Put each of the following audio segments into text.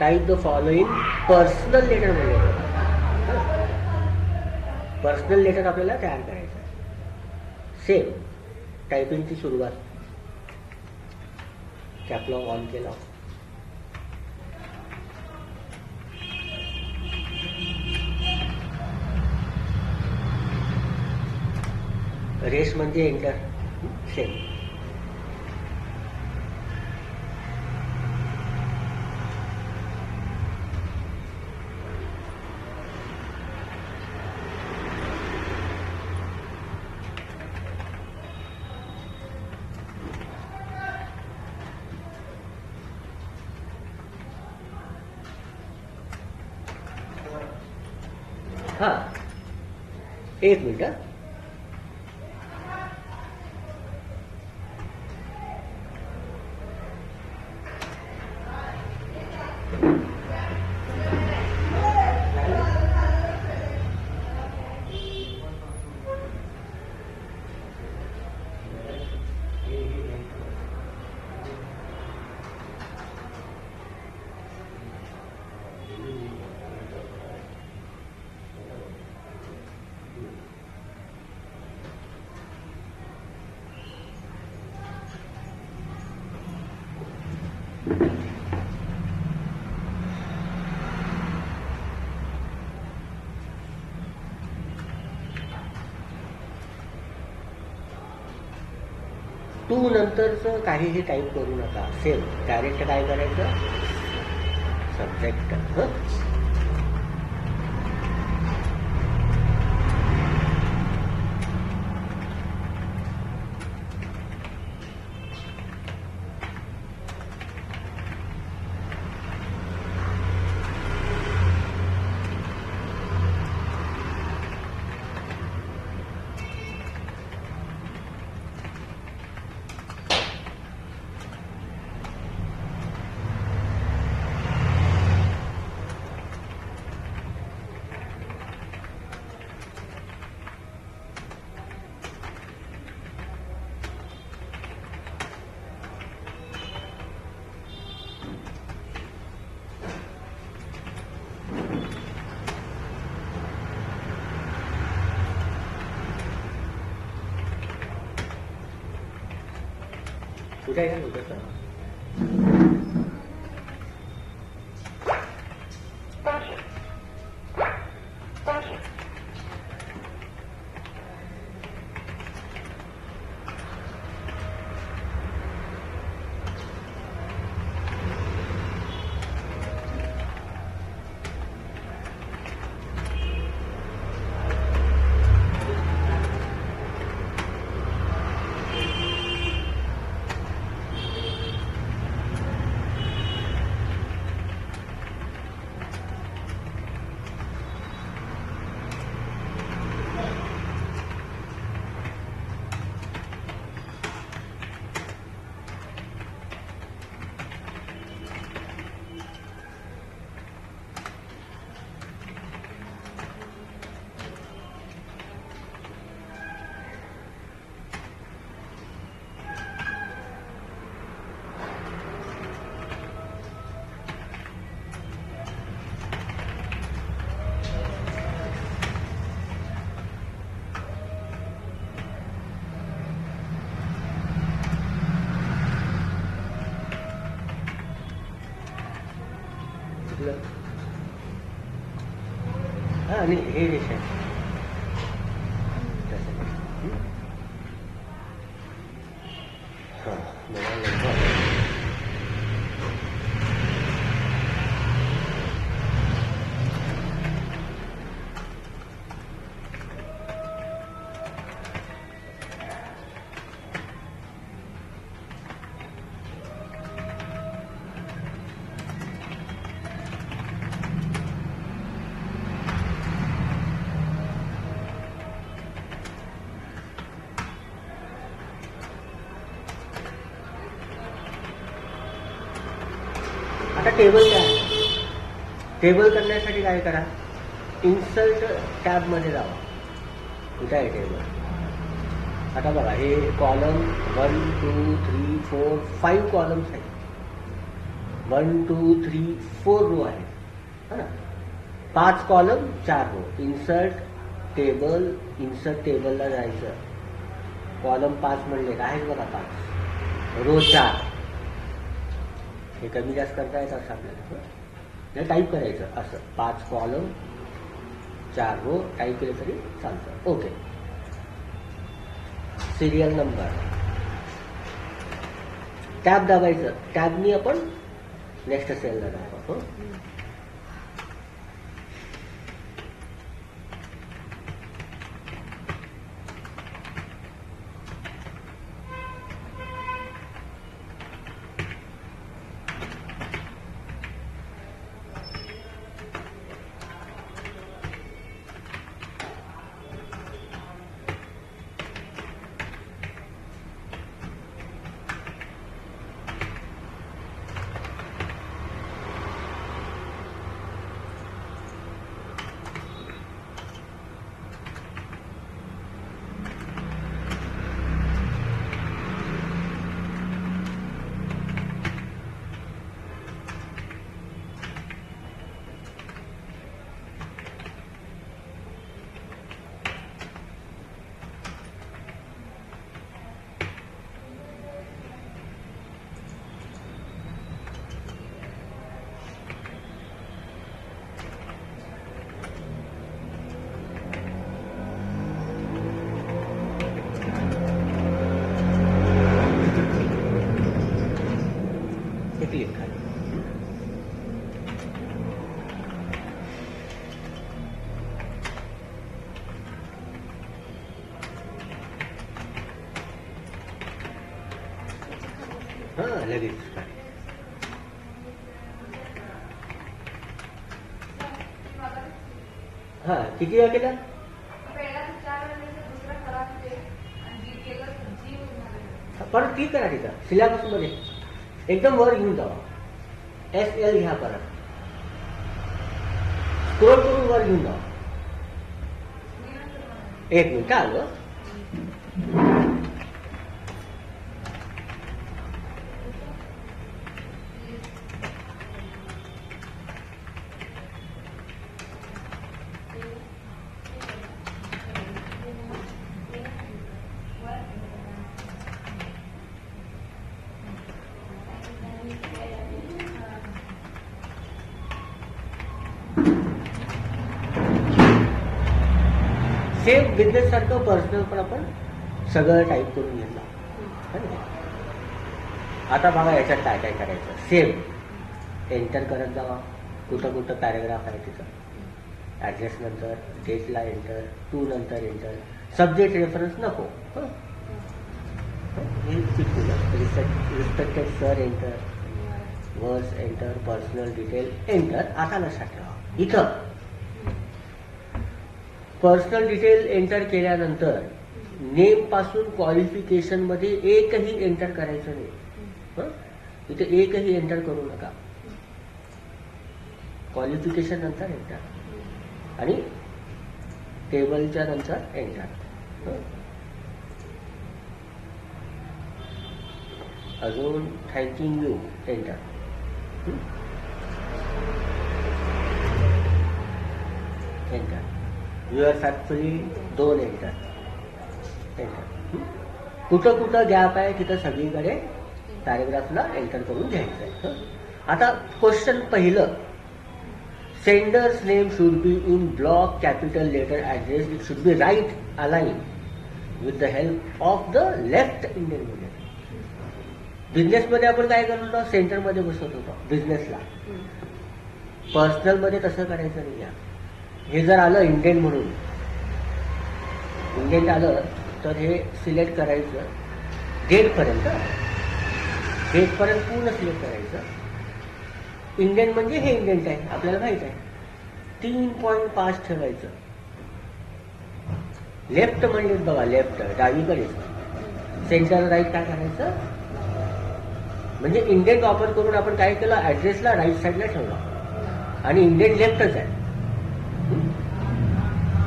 Type the following personal letter म्हणजे personal letter आपल्याला तयार करायचं आहे. सेम टायपिंगची सुरुवात, कॅपलॉग ऑन केला, रेस म्हणजे एंटर, सेम. हां, एक मिनिट. टू नंतरचं काहीही टाईप करू नका. सेम डायरेक्ट काय करायचं, सब्जेक्ट. कुठे आहे का आणि हे रेष आहे. हां, आता टेबल काय आहे, टेबल करण्यासाठी काय करा, इन्सर्ट टॅबमध्ये जावा. कुठे आहे टेबल? आता बघा, हे कॉलम 1 2 3 4 5 कॉलम्स आहेत. 1 2 3 4 रो आहेत है ना. 5 कॉलम 4 रो. इन्सर्ट टेबलला जायचं. कॉलम 5 म्हणले आहेत बघा 5, रो 4. हे कमी जास्त करता येतं असं आपल्याला. हे टाईप करायचं असं 5 कॉलम 4 रो टाईप केलं तरी चालतं. ओके. सिरियल नंबर टॅब दाबायचं. टॅबनी आपण नेक्स्ट सेलला दाखवतो. क्लिक करा. लगेच किती वेळा केला. परत क्लिक करा तिथं सिलेबस मध्ये एकदम वर घेऊन जावा. SL घ्या परत स्क्रोल करून वर घेऊन जावा. 1 मिनिट आलं. सेम बिझनेस सारखं पर्सनल पण आपण सगळं टाईप करून घेतलं. आता बघा याच्यात काय काय करायचं. सेम एंटर करत जावा. कुठं कुठं पॅरेग्राफ आहे तिथं. ॲड्रेस नंतर डेटला एंटर, टू नंतर एंटर. सब्जेक्ट रेफरन्स नको. रिस्पेक्टेड सर एंटर, वर्स एंटर, पर्सनल डिटेल एंटर. आता लक्षात ठेवा इथं पर्सनल डिटेल एंटर केल्यानंतर नेम पासून क्वालिफिकेशन मध्ये एकही एंटर करायचं नाही. इथे एकही एंटर करू नका. क्वालिफिकेशन नंतर एंटर आणि टेबलच्या नंतर एंटर. अजून thanking you enter. Enter. Your factory 2 enter. Enter. कुठं कुठं गॅप आहे तिथं सगळीकडे पॅरेग्राफला एंटर करून घ्यायचं आहे. आता क्वेश्चन पहिलं. Sender's name should be in block capital letter address. It should be right align with the help of the left Indian medium. बिझनेसमध्ये आपण काय करत होतो, सेंटरमध्ये बसवत होतो बिझनेसला. पर्सनलमध्ये तसं करायचं नाही. हे जर आलं इंडेंट म्हणून, इंडेंट आलं तर हे सिलेक्ट करायचं डेटपर्यंत पूर्ण सिलेक्ट करायचं. इंडेंट म्हणजे हे इंडेंट आहे आपल्याला माहित आहे. 3.5 ठेवायचं. लेफ्ट म्हणजे बघा लेफ्ट डावीकडे, सेंटर राईट काय करायचं म्हणजे इंडेंट वापर करून आपण काय केलं, ऍड्रेसला राईट साईडला ठेवला आणि इंडेंट लेफ्टच आहे.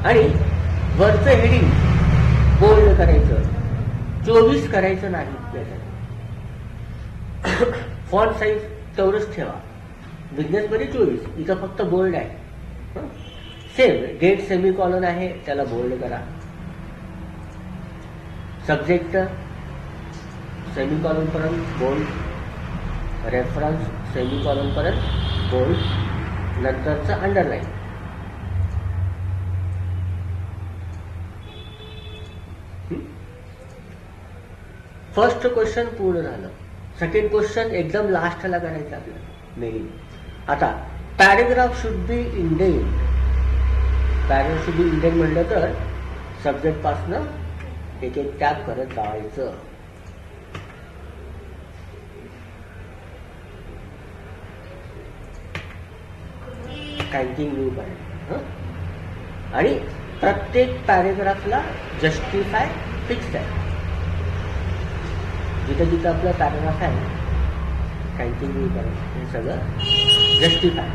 आणि वरचं हेडिंग बोल्ड करायचं, 24 करायचं नाही. फॉन्ट साईज तेवढंच ठेवा. बिझनेसमध्ये 24, इथं फक्त बोल्ड आहे. सेम डेट सेमीकॉलन आहे, त्याला बोल्ड करा. सब्जेक्ट सेमीकॉलन पर्यंत बोल्ड, रेफरन्स सेमीकॉलन पर्यंत बोल्ड, नंतरचं अंडरलाईन. फर्स्ट क्वेश्चन पूर्ण झालं. सेकंड क्वेश्चन एकदम लास्टला करायचं आपल्याला मेन. आता paragraph should be indent. Paragraph should be indent म्हटलं तर सब्जेक्ट पासनं एक एक टॅग करत जायचं. थँकिंग यू करायचं. आणि प्रत्येक पॅरेग्राफला जस्टिफाय फिक्स आहे. जिथं जिथं आपलं पॅरेग्राफ आहे थँकिंग यू करायचं, हे सगळं जस्टिफाय.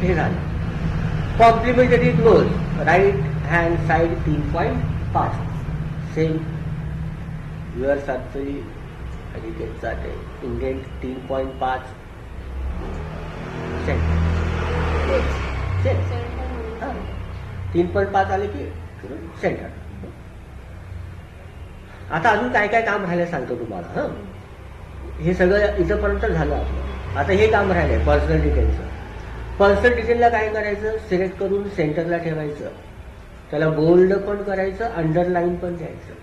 हे झालं. Complimentary close right hand side 3.5 same your सातरी अलिकेटचा ते इंडेंट 3.5 सेंट 3.5 आले की सेंटर. आता अजून काय काय काम राहिलं सांगतो तुम्हाला. हे सगळं इथंपर्यंत झालं आपलं. आता हे काम राहिलंय पर्सनल डिटेलचं. पर्सनल डिटेलला काय करायचं, सिलेक्ट करून सेंटरला ठेवायचं. त्याला बोल्ड पण करायचं, अंडरलाईन पण द्यायचं.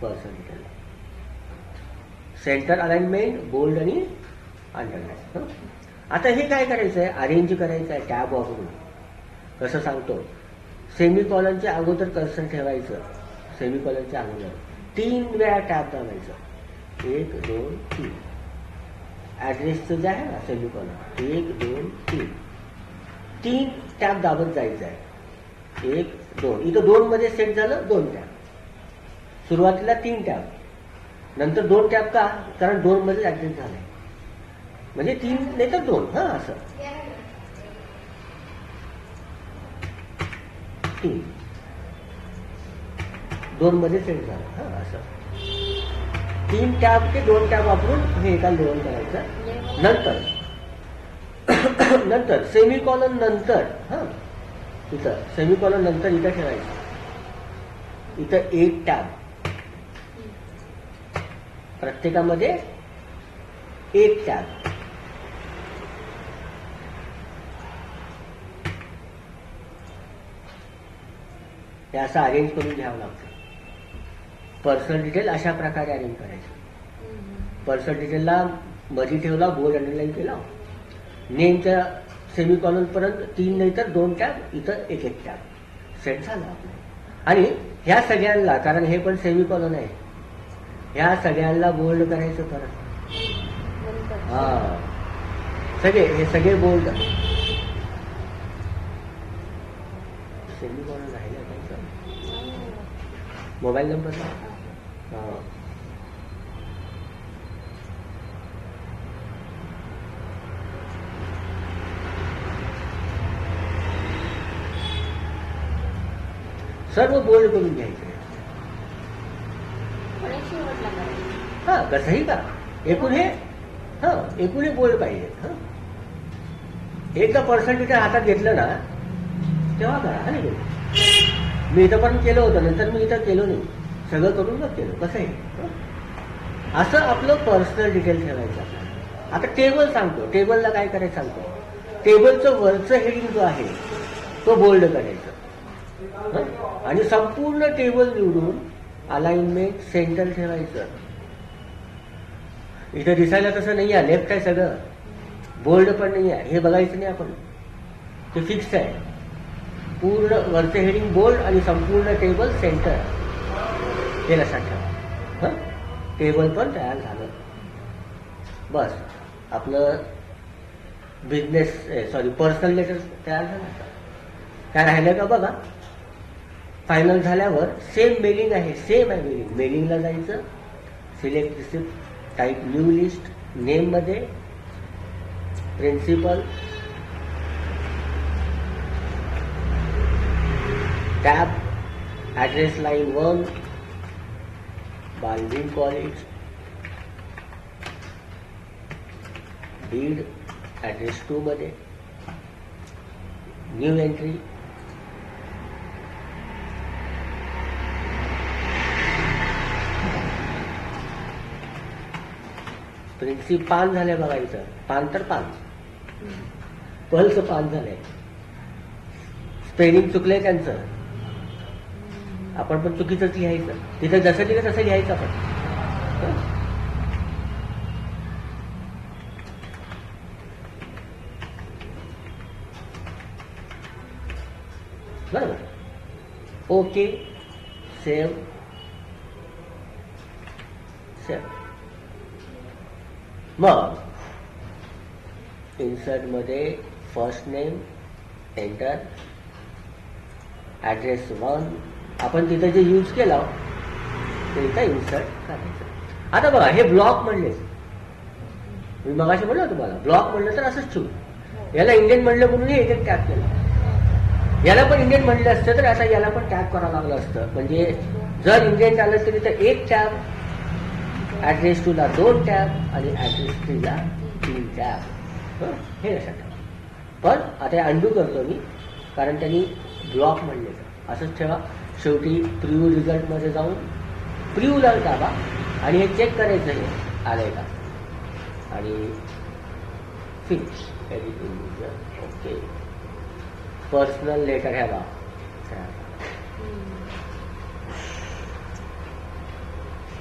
पर्सनल डिटेलला सेंटर अलाइनमेंट, बोल्ड आणि अंडरलाईन. आता हे काय करायचं आहे, अरेंज करायचं आहे टॅब वापरून. कसं सांगतो, सेमीकॉलनच्या अगोदर कर्सर ठेवायचं. सेमीकॉलनच्या अगोदर 3 वेळा टॅब दाबायचं. 1 2 3. ॲड्रेसचं जे आहे ना सेमीकॉलन 1 2 3. 3 टॅब दाबत जायचं आहे. 1 2. इथं 2 मध्ये सेट झालं 2 टॅब. सुरुवातीला 3 टॅब, नंतर 2 टॅब का, कारण 2 मध्ये ॲड्रेस झालाय. म्हणजे 3 नाही तर 2. असं 3 2 मध्ये सेट झालं. असं 3 टॅब ते 2 टॅब वापरून हे एका लेवल करायचं. नंतर सेमीकॉलन नंतर इथं सेमीकॉलन नंतर इथं ठेवायचं. इथं 1 टॅब, प्रत्येकामध्ये 1 टॅब. हे असं अरेंज करून घ्यावं लागतं. पर्सनल डिटेल अशा प्रकारे अरेंज करायचं. पर्सनल डिटेलला मध्ये ठेवला, बोल्ड अंडरलाईन केला. नेमच्या सेमीकॉलन पर्यंत 3 नाही तर 2 टॅब, इथं 1 1 टॅब सेट झाला आपलं. आणि ह्या सगळ्यांना, कारण हे पण सेमीकॉलन आहे, ह्या सगळ्यांना बोल्ड करायचं परत. हे सगळे बोल्ड. सेमीकॉलन राहिलं त्यांचं मोबाईल नंबर. सर्व बोल्ड करून घ्यायचं. कसंही का, एकूण हे बोल्ड पाहिजे. एकदा पर्सनल डिटेल हातात घेतलं ना तेव्हा करा. नाही मी इथं पण केलं होतं, नंतर मी इथं केलं नाही, सगळं करून मग केलं. कसं आहे, असं आपलं पर्सनल डिटेल ठेवायचं. आता टेबल सांगतो, टेबलला काय करायचं सांगतो. टेबलचं वरचं हेडिंग जो आहे तो बोल्ड करायचं. आणि संपूर्ण टेबल निवडून अलाइनमेंट सेंटर ठेवायचं. इथं दिसायला तसं नाही आहे, लेफ्ट आहे सगळं, बोल्ड पण नाही आहे, हे बघायचं नाही आपण, ते फिक्स आहे. पूर्ण वरचे हेडिंग बोल्ड आणि संपूर्ण टेबल सेंटर, हे लक्षात ठेवा. टेबल पण तयार झालं. बस आपलं पर्सनल लेटर तयार झालं. काय राहिलं का बघा. फायनल झाल्यावर सेम मेलिंग आहे, सेम आहे मेलिंग. मेलिंगला जायचं, select receipt, type new list, name मध्ये प्रिन्सिपल, टॅब, ॲड्रेस लाईन 1, बाल्डिन कॉलेज, बीड ॲड्रेस 2 मध्ये, न्यू एंट्री, प्रिन्सिप पान झालंय बघा इथं, पान तर पान, पल्स पान झालंय, स्पेलिंग चुकलंय त्यांचं, आपण पण चुकीचंच लिहायचं, तिथं जसं लिहिलं तसं लिहायचं आपण. बरोबर. Okay, save, save. मग इन्सर्ट मध्ये फर्स्ट नेम, एंटर, ॲड्रेस 1, आपण तिथं जे यूज केलं ते इथं इन्सर्ट करायचं. आता बघा हे ब्लॉक म्हणले, मी मगाशी म्हणलं तुम्हाला ब्लॉक म्हणलं तर असंच ठेवू, याला इंडियन म्हणलं म्हणून हे एक टॅग केलं, याला पण इंडियन म्हणलं असतं तर आता याला पण टॅग करावं लागलं असतं. म्हणजे जर इंडियन झालं तरी तर 1 टॅग, ॲड्रेस 2 ला 2 टॅग आणि ॲड्रेस 3 ला 3 टॅग. हे लक्षात ठेवा. पण आता अंडू करतो मी, कारण त्यांनी ब्लॉक म्हणले. असंच ठेवा. शेवटी प्रिव्ह्यू रिझल्टमध्ये जाऊन प्रिव्ह्यूला दाबा आणि हे चेक करायचं हे आलंय का, आणि finish editing. Okay, personal letter ह्या बा,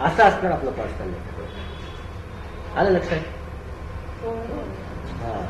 असं असणार आपलं पर्सनल लेटर. आलं लक्षात? हां.